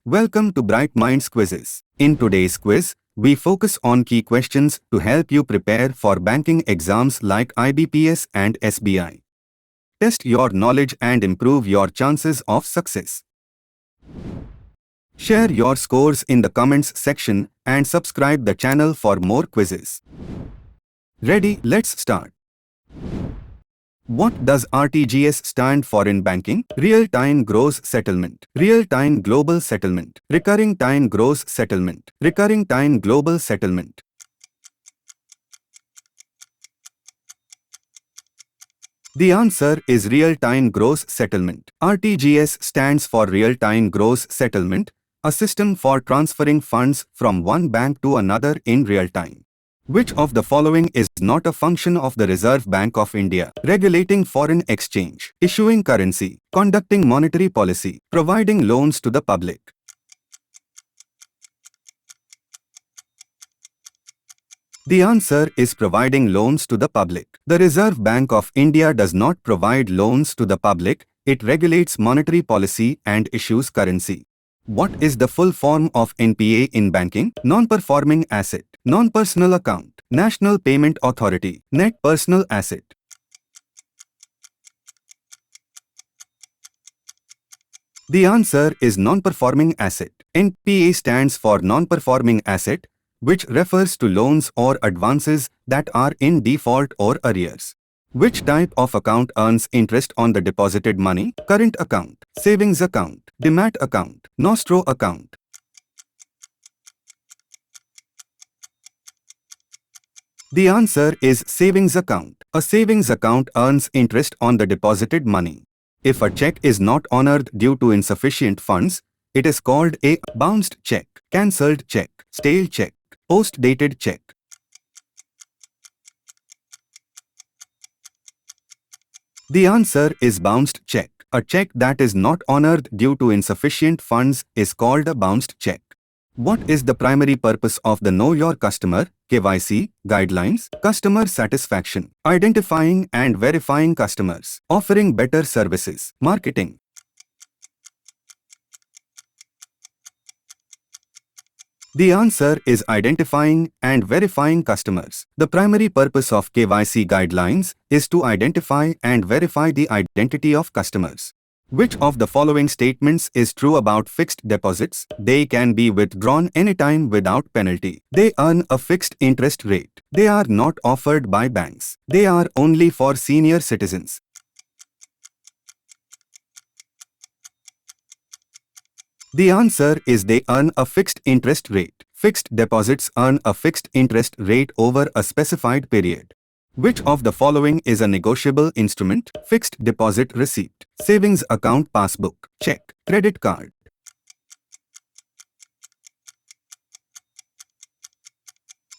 Welcome to BrightMinds quizzes. In today's quiz, we focus on key questions to help you prepare for banking exams like IBPS and SBI. Test your knowledge and improve your chances of success. Share your scores in the comments section and subscribe the channel for more quizzes. Ready? Let's start. What does RTGS stand for in banking? Real-time gross settlement, real-time global settlement, recurring time gross settlement, recurring time global settlement. The answer is real-time gross settlement. RTGS stands for real-time gross settlement, a system for transferring funds from one bank to another in real time. Which of the following is not a function of the Reserve Bank of India? Regulating foreign exchange, issuing currency, conducting monetary policy, providing loans to the public. The answer is providing loans to the public. The Reserve Bank of India does not provide loans to the public, it regulates monetary policy and issues currency. What is the full form of NPA in banking? Non-performing asset, non-personal account, National Payment Authority, net personal asset. The answer is non-performing asset. NPA stands for non-performing asset, which refers to loans or advances that are in default or arrears. Which type of account earns interest on the deposited money? Current account, savings account, demat account, nostro account. The answer is savings account. A savings account earns interest on the deposited money. If a check is not honored due to insufficient funds, it is called a bounced check, cancelled check, stale check, post-dated check. The answer is bounced check. A check that is not honored due to insufficient funds is called a bounced check. What is the primary purpose of the Know Your Customer (KYC) guidelines? Customer satisfaction, identifying and verifying customers, offering better services, marketing. The answer is identifying and verifying customers. The primary purpose of KYC guidelines is to identify and verify the identity of customers. Which of the following statements is true about fixed deposits? They can be withdrawn anytime without penalty. They earn a fixed interest rate. They are not offered by banks. They are only for senior citizens. The answer is they earn a fixed interest rate. Fixed deposits earn a fixed interest rate over a specified period. Which of the following is a negotiable instrument? Fixed deposit receipt, savings account passbook, check, credit card.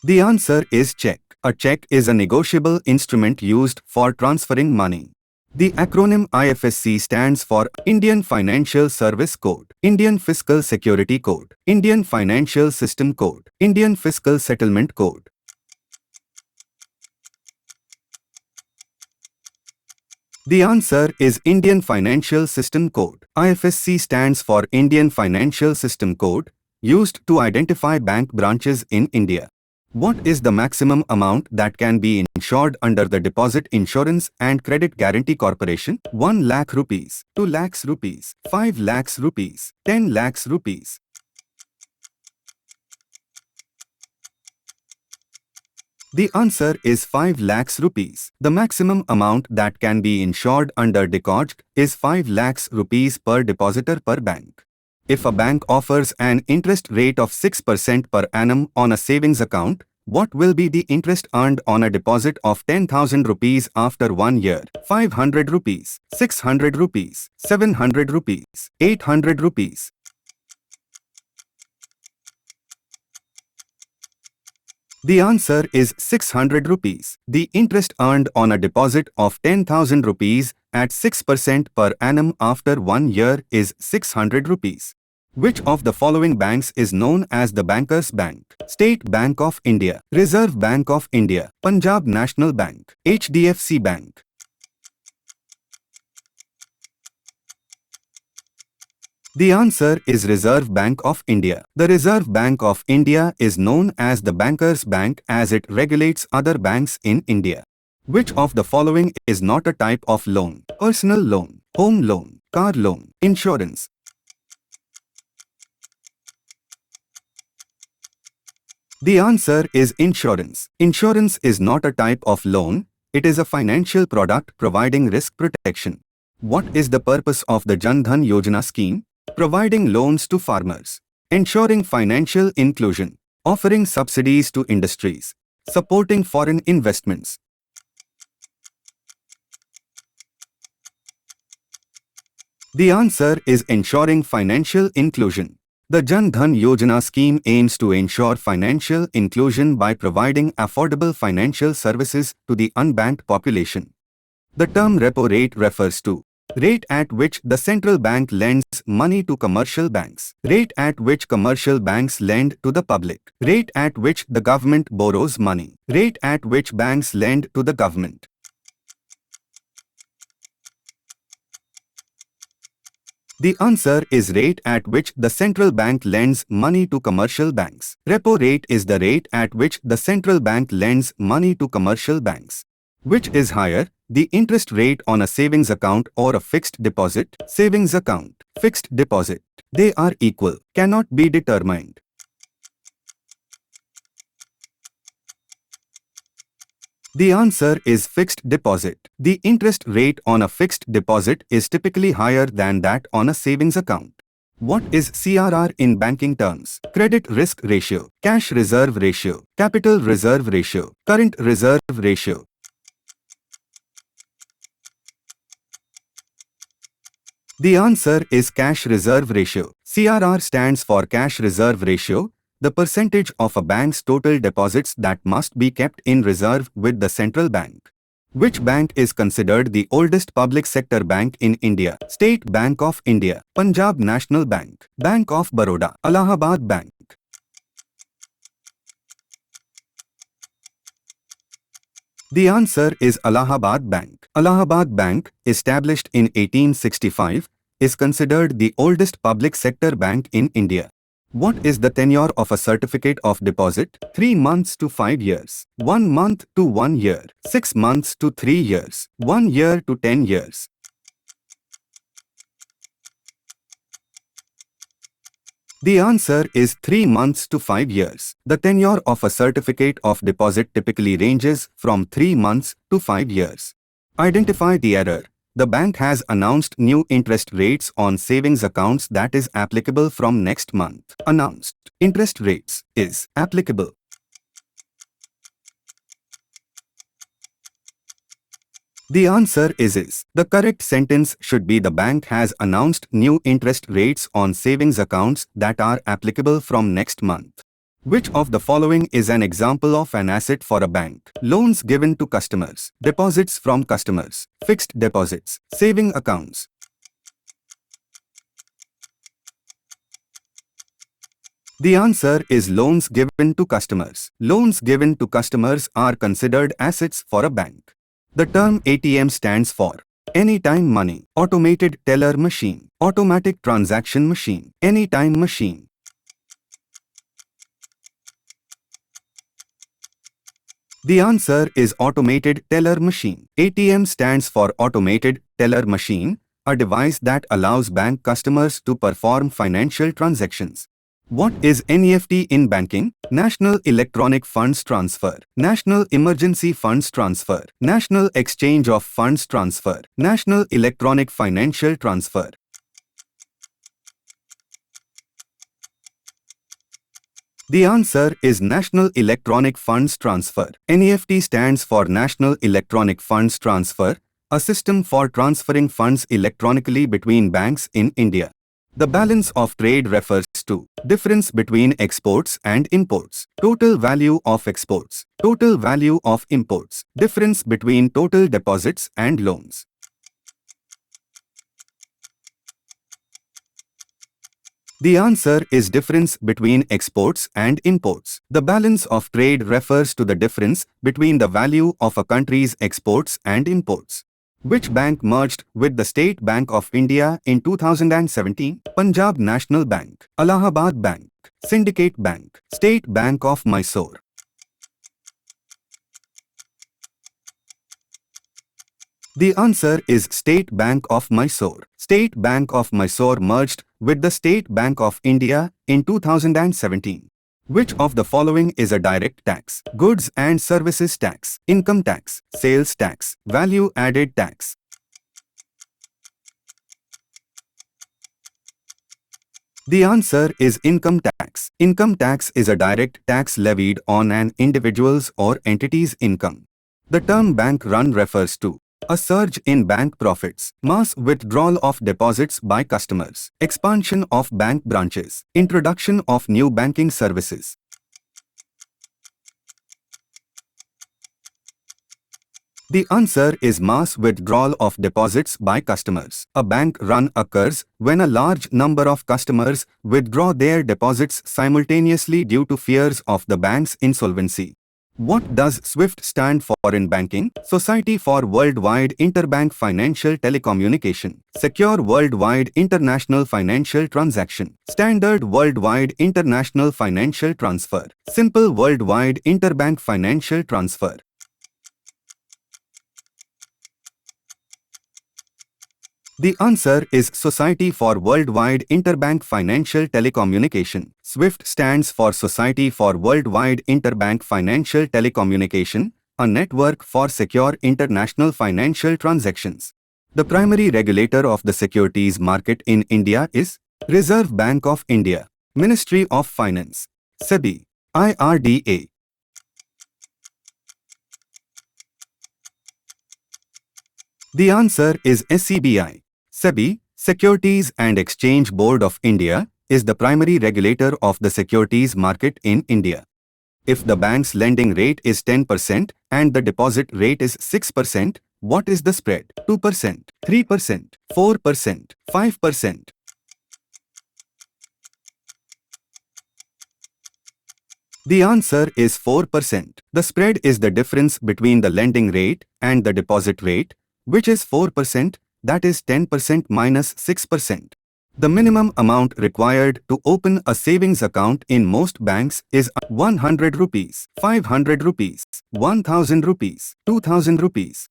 The answer is check. A check is a negotiable instrument used for transferring money. The acronym IFSC stands for Indian Financial Service Code, Indian Fiscal Security Code, Indian Financial System Code, Indian Fiscal Settlement Code. The answer is Indian Financial System Code. IFSC stands for Indian Financial System Code, used to identify bank branches in India. What is the maximum amount that can be insured under the Deposit Insurance and Credit Guarantee Corporation? 1 lakh rupees, 2 lakhs rupees, 5 lakhs rupees, 10 lakhs rupees. The answer is 5 lakhs rupees. The maximum amount that can be insured under DICOG is 5 lakhs rupees per depositor per bank. If a bank offers an interest rate of 6% per annum on a savings account, what will be the interest earned on a deposit of 10,000 rupees after 1 year? 500 rupees, 600 rupees, 700 rupees, 800 rupees. The answer is 600 rupees. The interest earned on a deposit of 10,000 rupees at 6% per annum after 1 year is 600 rupees. Which of the following banks is known as the Bankers Bank? State Bank of India, Reserve Bank of India, Punjab National Bank, HDFC Bank. The answer is Reserve Bank of India. The Reserve Bank of India is known as the Bankers' Bank as it regulates other banks in India. Which of the following is not a type of loan? Personal loan, home loan, car loan, insurance. The answer is insurance. Insurance is not a type of loan, it is a financial product providing risk protection. What is the purpose of the Jan Dhan Yojana scheme? Providing loans to farmers, ensuring financial inclusion, offering subsidies to industries, supporting foreign investments. The answer is ensuring financial inclusion. The Jan Dhan Yojana scheme aims to ensure financial inclusion by providing affordable financial services to the unbanked population. The term repo rate refers to rate at which the central bank lends money to commercial banks, rate at which commercial banks lend to the public, rate at which the government borrows money, rate at which banks lend to the government. The answer is rate at which the central bank lends money to commercial banks. Repo rate is the rate at which the central bank lends money to commercial banks. Which is higher, the interest rate on a savings account or a fixed deposit? Savings account, fixed deposit. They are equal, cannot be determined. The answer is fixed deposit. The interest rate on a fixed deposit is typically higher than that on a savings account. What is CRR in banking terms? Credit risk ratio, cash reserve ratio, capital reserve ratio, current reserve ratio. The answer is cash reserve ratio. CRR stands for cash reserve ratio, the percentage of a bank's total deposits that must be kept in reserve with the central bank. Which bank is considered the oldest public sector bank in India? State Bank of India, Punjab National Bank, Bank of Baroda, Allahabad Bank. The answer is Allahabad Bank. Allahabad Bank, established in 1865, is considered the oldest public sector bank in India. What is the tenure of a certificate of deposit? 3 months to 5 years, 1 month to 1 year, 6 months to 3 years, 1 year to 10 years. The answer is 3 months to 5 years. The tenure of a certificate of deposit typically ranges from 3 months to 5 years. Identify the error. The bank has announced new interest rates on savings accounts that is applicable from next month. Announced interest rates is applicable. The answer is. The correct sentence should be the bank has announced new interest rates on savings accounts that are applicable from next month. Which of the following is an example of an asset for a bank? Loans given to customers, deposits from customers, fixed deposits, saving accounts. The answer is loans given to customers. Loans given to customers are considered assets for a bank. The term ATM stands for Anytime Money, Automated Teller Machine, Automatic Transaction Machine, Anytime Machine. The answer is Automated Teller Machine. ATM stands for Automated Teller Machine, a device that allows bank customers to perform financial transactions. What is NEFT in banking? National Electronic Funds Transfer, National Emergency Funds Transfer, National Exchange of Funds Transfer, National Electronic Financial Transfer. The answer is National Electronic Funds Transfer. NEFT stands for National Electronic Funds Transfer, a system for transferring funds electronically between banks in India. The balance of trade refers to difference between exports and imports, total value of exports, total value of imports, difference between total deposits and loans. The answer is difference between exports and imports. The balance of trade refers to the difference between the value of a country's exports and imports. Which bank merged with the State Bank of India in 2017? Punjab National Bank, Allahabad Bank, Syndicate Bank, State Bank of Mysore. The answer is State Bank of Mysore. State Bank of Mysore merged with the State Bank of India in 2017. Which of the following is a direct tax? Goods and services tax, income tax, sales tax, value added tax. The answer is income tax. Income tax is a direct tax levied on an individual's or entity's income. The term bank run refers to a surge in bank profits, mass withdrawal of deposits by customers, expansion of bank branches, introduction of new banking services. The answer is mass withdrawal of deposits by customers. A bank run occurs when a large number of customers withdraw their deposits simultaneously due to fears of the bank's insolvency. What does SWIFT stand for in banking? Society for Worldwide Interbank Financial Telecommunication, Secure Worldwide International Financial Transaction, Standard Worldwide International Financial Transfer, Simple Worldwide Interbank Financial Transfer. The answer is Society for Worldwide Interbank Financial Telecommunication. SWIFT stands for Society for Worldwide Interbank Financial Telecommunication, a network for secure international financial transactions. The primary regulator of the securities market in India is Reserve Bank of India, Ministry of Finance, SEBI, IRDA. The answer is SEBI. SEBI, Securities and Exchange Board of India, is the primary regulator of the securities market in India. If the bank's lending rate is 10% and the deposit rate is 6%, what is the spread? 2%, 3%, 4%, 5%. The answer is 4%. The spread is the difference between the lending rate and the deposit rate, which is 4%. That is 10% minus 6%. The minimum amount required to open a savings account in most banks is 100 rupees, 500 rupees, 1000 rupees, 2000 rupees.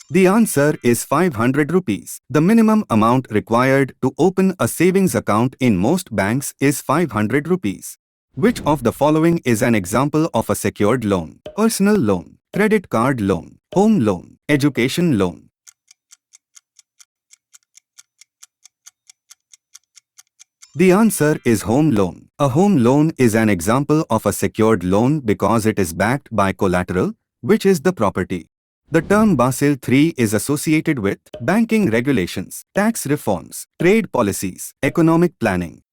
The answer is 500 rupees. The minimum amount required to open a savings account in most banks is 500 rupees. Which of the following is an example of a secured loan? Personal loan, credit card loan, home loan, education loan. The answer is home loan. A home loan is an example of a secured loan because it is backed by collateral, which is the property. The term Basel III is associated with banking regulations, tax reforms, trade policies, economic planning.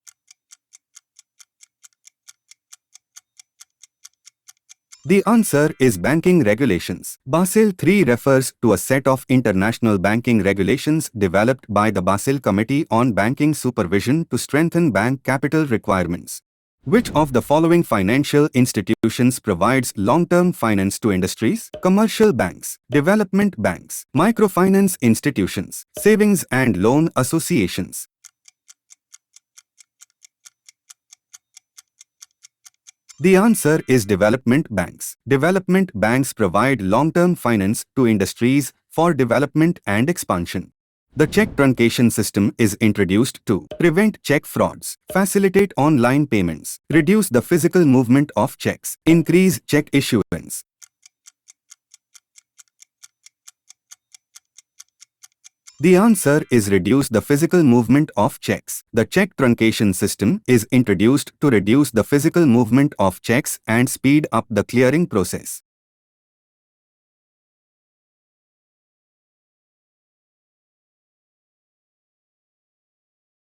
The answer is banking regulations. Basel III refers to a set of international banking regulations developed by the Basel Committee on Banking Supervision to strengthen bank capital requirements. Which of the following financial institutions provides long-term finance to industries? Commercial banks, development banks, microfinance institutions, savings and loan associations. The answer is development banks. Development banks provide long-term finance to industries for development and expansion. The check truncation system is introduced to prevent check frauds, facilitate online payments, reduce the physical movement of checks, increase check issuance. The answer is reduce the physical movement of checks. The check truncation system is introduced to reduce the physical movement of checks and speed up the clearing process.